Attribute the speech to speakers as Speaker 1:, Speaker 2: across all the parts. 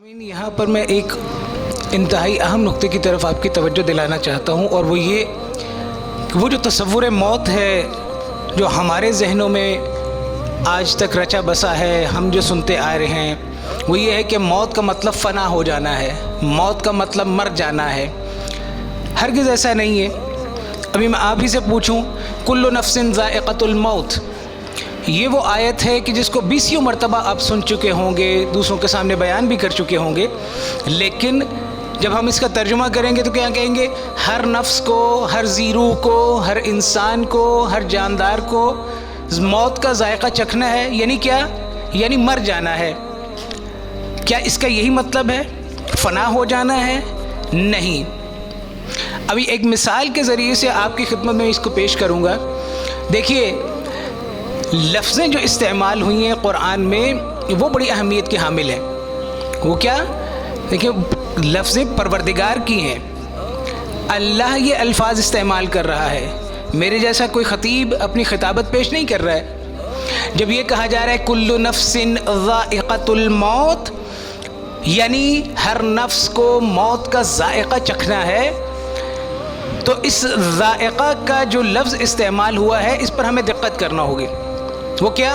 Speaker 1: यहाँ पर मैं एक इंतहाई अहम नुक्ते की तरफ आपकी तवज्जो दिलाना चाहता हूँ, और वो ये कि वो जो तसव्वुर मौत है जो हमारे जहनों में आज तक रचा बसा है, हम जो सुनते आ रहे हैं, वो ये है कि मौत का मतलब फ़ना हो जाना है, मौत का मतलब मर जाना है। हरगिज़ ऐसा नहीं है। अभी मैं आप ही से पूछूं, कुल्लु नफ्सिन ज़ाइक़तुल मौत, ये वो आयत है कि जिसको 20 मरतबा आप सुन चुके होंगे, दूसरों के सामने बयान भी कर चुके होंगे, लेकिन जब हम इसका तर्जुमा करेंगे तो क्या कहेंगे? हर नफ्स को, हर ज़ीरू को, हर इंसान को, हर जानदार को मौत का जायका चखना है। यानी क्या? यानी मर जाना है। क्या इसका यही मतलब है? फ़ना हो जाना है? नहीं। अभी एक मिसाल के ज़रिए से आपकी खिदमत में इसको पेश करूँगा। देखिए, लफ्ज़ें जो इस्तेमाल हुई हैं क़ुरान में वो बड़ी अहमियत की हामिल हैं। वो क्या? देखिए, लफ्ज़ें परवरदिगार की हैं। अल्लाह ये अल्फाज इस्तेमाल कर रहा है। मेरे जैसा कोई ख़तीब अपनी खिताबत पेश नहीं कर रहा है। जब ये कहा जा रहा है कुल्लु नफ्सिन ज़ाइक़तुल मौत, यानी हर नफ्स को मौत का ज़ायक़ा चखना है, तो इस ज़ायक़ा का जो लफ्ज़ इस्तेमाल हुआ है इस पर हमें दिक्कत करना होगी। वो क्या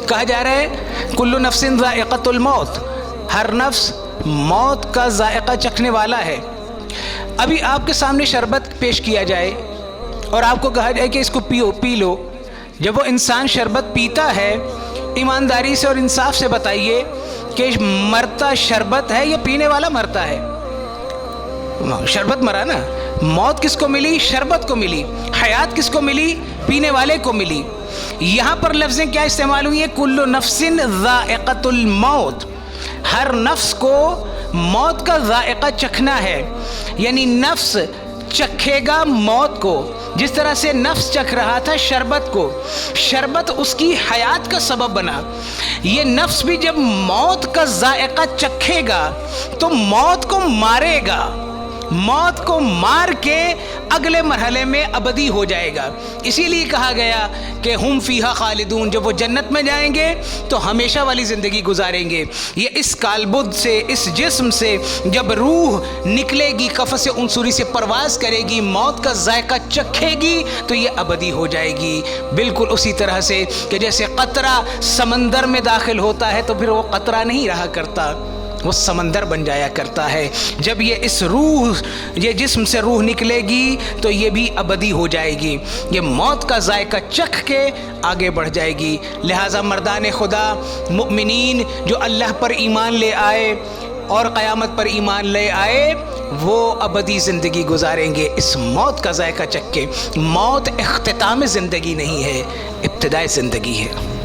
Speaker 1: कहा जा रहा है? कुल्लु नफ्सिन ज़ाइक़तुल मौत, हर नफ्स मौत का ज़ायक़ा चखने वाला है। अभी आपके सामने शरबत पेश किया जाए और आपको कहा जाए कि इसको पियो, पी लो। जब वो इंसान शरबत पीता है, ईमानदारी से और इंसाफ से बताइए कि मरता शरबत है या पीने वाला मरता है? शरबत मरा ना। मौत किसको मिली? शरबत को मिली। हयात किसको मिली? पीने वाले को मिली। यहाँ पर लफ्ज़ें क्या इस्तेमाल हुई है? कुल्लु नफ्सिन ज़ाइक़तुल मौत, हर नफ्स को मौत का ज़ायक़ा चखना है। यानी नफ्स चखेगा मौत को, जिस तरह से नफ्स चख रहा था शरबत को। शरबत उसकी हयात का सबब बना। ये नफ्स भी जब मौत का ज़ायक़ा चखेगा तो मौत को मारेगा, मौत को मार के अगले मरहले में अबदी हो जाएगा। इसीलिए कहा गया कि हम फ़ीहा खालिदून, जब वो जन्नत में जाएंगे तो हमेशा वाली ज़िंदगी गुजारेंगे। ये इस कालबुद से, इस जिस्म से जब रूह निकलेगी, कफ़स उनसुरी से परवाज़ करेगी, मौत का जायका चखेगी, तो ये अबदी हो जाएगी। बिल्कुल उसी तरह से कि जैसे कतरा समंदर में दाखिल होता है तो फिर वो कतरा नहीं रहा करता, वो समंदर बन जाया करता है। जब ये इस रूह, ये जिस्म से रूह निकलेगी तो ये भी अबदी हो जाएगी। ये मौत का जायका चख के आगे बढ़ जाएगी। लिहाजा मर्दान खुदा, मुमिनीन जो अल्लाह पर ईमान ले आए और क़यामत पर ईमान ले आए, वो अबदी ज़िंदगी गुजारेंगे इस मौत का जायका चख के। मौत इख्तिताम ज़िंदगी नहीं है, इब्तिदाए ज़िंदगी है।